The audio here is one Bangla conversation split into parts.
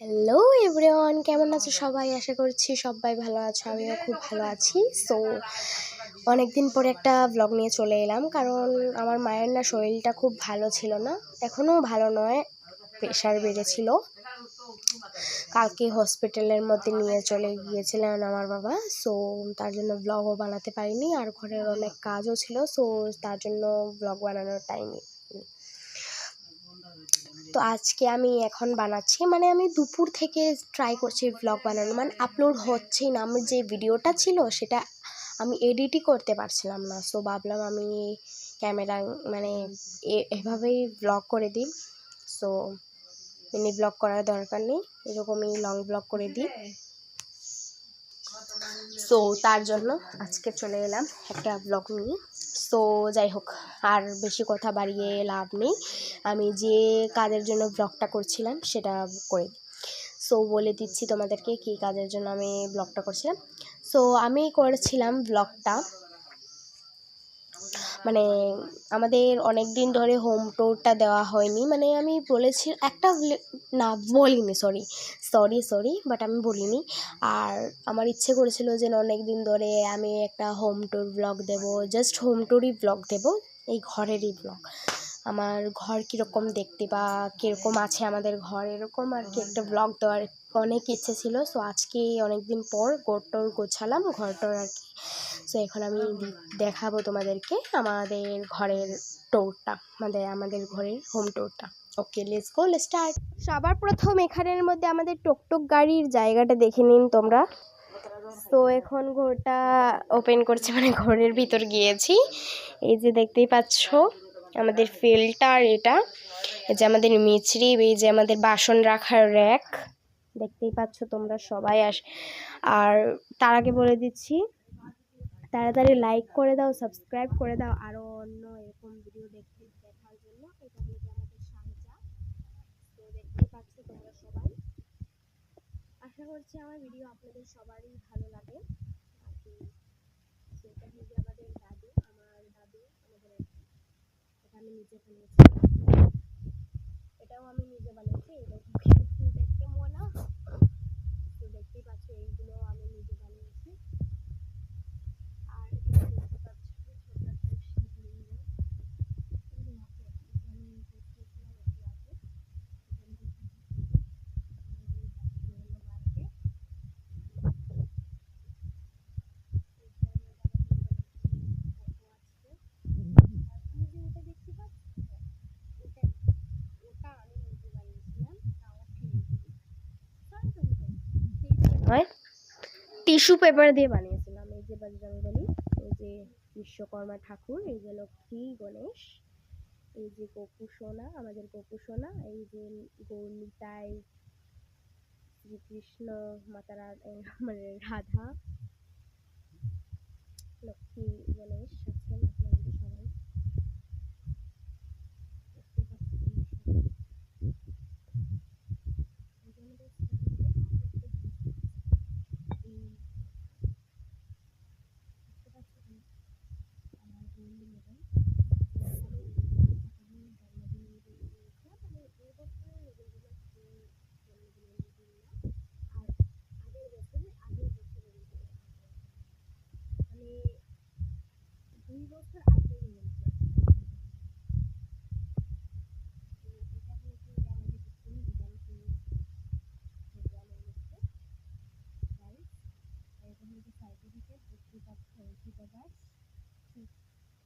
হ্যালো এভরিওয়ান, কেমন আছো সবাই? আশা করছি সবাই ভালো আছো, আমিও খুব ভালো আছি। সো অনেকদিন পরে একটা ব্লগ নিয়ে চলে এলাম, কারণ আমার মায়ের না শরীরটা খুব ভালো ছিল না, এখনও ভালো নয়, প্রেশার বেড়েছিল। কালকে হসপিটালের মধ্যে নিয়ে চলে গিয়েছিলেন আমার বাবা। সো তার জন্য ব্লগও বানাতে পারিনি, আর ঘরের অনেক কাজও ছিল। সো তার জন্য ব্লগ বানানোর টাইম। তো আজকে আমি এখন বানাচ্ছি, মানে আমি দুপুর থেকে ট্রাই করছি ব্লগ বানানো, মানে আপলোড হচ্ছেই না। আমার যে ভিডিওটা ছিল সেটা আমি এডিটই করতে পারছিলাম না। সো ভাবলাম আমি ক্যামেরা মানে এভাবেই ব্লগ করে দিই। সো মিনি ব্লগ করার দরকার নেই, এরকমই লং ব্লগ করে দিই। সো তার জন্য আজকে চলে এলাম একটা ব্লগ নিয়ে। সো যাই হোক, আর বেশি কথা বাড়িয়ে লাভ নেই, আমি যে কাজের জন্য ব্লগটা করছিলাম সেটা করে দিই। সো বলে দিচ্ছি তোমাদেরকে কী কাজের জন্য আমি ব্লগটা করছিলাম। সো আমি করেছিলাম ব্লগটা, মানে আমাদের অনেক দিন ধরে হোম ট্যুরটা দেওয়া হয়নি, মানে আমি বলেছি একটা, না বলিনি, সরি বাট আমি বলিনি। আর আমার ইচ্ছে করেছিল যে অনেক দিন ধরে আমি একটা হোম ট্যুর ব্লগ দেবো, জাস্ট হোম ট্যুরই ব্লগ দেবো, এই ঘরেরই ব্লগ। আমার ঘর কীরকম দেখতে বা কীরকম আছে আমাদের ঘর, এরকম আর কি একটা ব্লগ দেওয়ার অনেক ইচ্ছে ছিল। সো আজকে অনেক দিন পর গোটর গোছালাম ঘরটর আর কি। সো এখন আমি দেখাবো তোমাদেরকে আমাদের ঘরের ট্যুরটা, মানে আমাদের ঘরের হোম ট্যুরটা। ওকে, লেটস গো, লেটস স্টার্ট। সবার প্রথম এখানের মধ্যে আমাদের টুকটুক গাড়ির জায়গাটা দেখে নিন তোমরা। তো এখন ঘরটা ওপেন করছে, মানে ঘরের ভিতর গিয়েছি। এই যে দেখতেই পাচ্ছ আমাদের ফিল্টার, এটা এই যে আমাদের মিচড়ি, এই যে আমাদের বাসন রাখার র্যাক, দেখতেই পাচ্ছ তোমরা সবাই। আর তার আগে বলে দিচ্ছি, তাড়াতাড়ি লাইক করে দাও, সাবস্ক্রাইব করে দাও, আরও অন্য এরকম ভিডিও দেখার জন্য। এটা হলো আমাদের শাহজা। তো দেখতেই পাচ্ছ তোমরা সবাই। আশা করছি আমার ভিডিও আপনাদের সবারই ভালো লাগে আর কি। সেটা হলো আমাদের দাদু, আমাদের এটা আমি নিজে বানিয়েছি, এটাও আমি নিজে বানিয়েছি। এটা দেখতে মনে, তো দেখতেই পাচ্ছ এইগুলো আমি নিজে বানিয়েছি। আর দেখতে পাচ্ছ ছোট একটা শিবলিঙ্গ, হয় টিস্যু পেপার দিয়ে বানিয়েছিলাম। এই যে বজরংবলী, এই যে বিশ্বকর্মা ঠাকুর, এই যে লক্ষ্মী গণেশ, এই যে গোপু সোনা, আমাদের গোপু সোনা, এই যে গৌরনিতাই, শ্রীকৃষ্ণ, মাতা মানে রাধা, লক্ষ্মী গণেশ আছেন আপনাদের সবাই।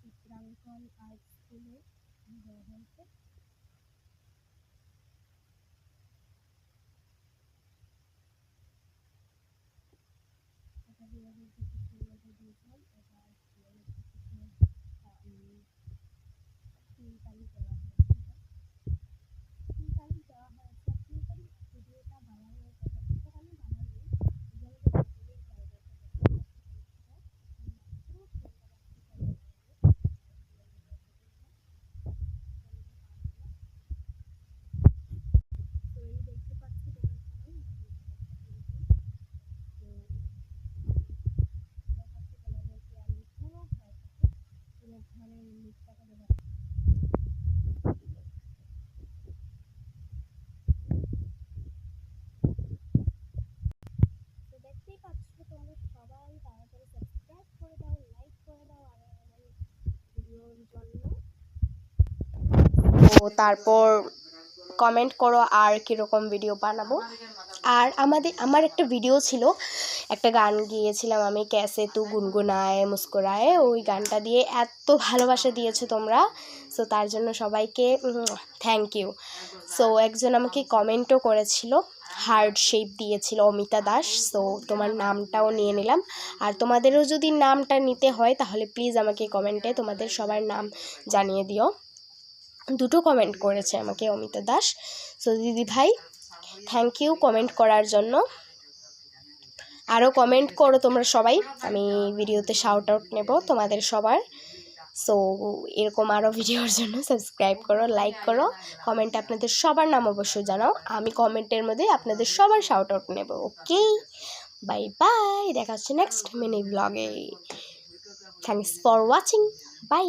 চিত্রাঙ্কন আর্ট স্কুলে দেওয়া হয়েছে। তারপর কমেন্ট করো আর কীরকম ভিডিও বানাবো। আর আমার একটা ভিডিও ছিল, একটা গান গিয়েছিলাম আমি, ক্যাসে তু গুনগুনায়ে মুস্কুরায়ে, ওই গানটা দিয়ে এত ভালোবাসা দিয়েছো তোমরা, সো তার জন্য সবাইকে থ্যাংক ইউ। সো একজন আমাকে কমেন্টও করেছিল, হার্ট শেপ দিয়েছিল, অমিতা দাস। সো তোমার নামটাও নিয়ে নিলাম। আর তোমাদেরও যদি নামটা নিতে হয় তাহলে প্লিজ আমাকে কমেন্টে তোমাদের সবার নাম জানিয়ে দিও। 2টো কমেন্ট করেছে আমাকে অমিতা দাস। সো দিদি ভাই থ্যাংক ইউ কমেন্ট করার জন্য। আরও কমেন্ট করো তোমরা সবাই, আমি ভিডিওতে শাউট আউট নেব তোমাদের সবার। সো এরকম আরও ভিডিওর জন্য সাবস্ক্রাইব করো, লাইক করো, কমেন্টে আপনাদের সবার নাম অবশ্যই জানাও, আমি কমেন্টের মধ্যে আপনাদের সবার শাউট আউট নেব। ওকে, বাই বাই, দেখা হচ্ছে নেক্সট মিনি ব্লগে। Thanks for watching, by.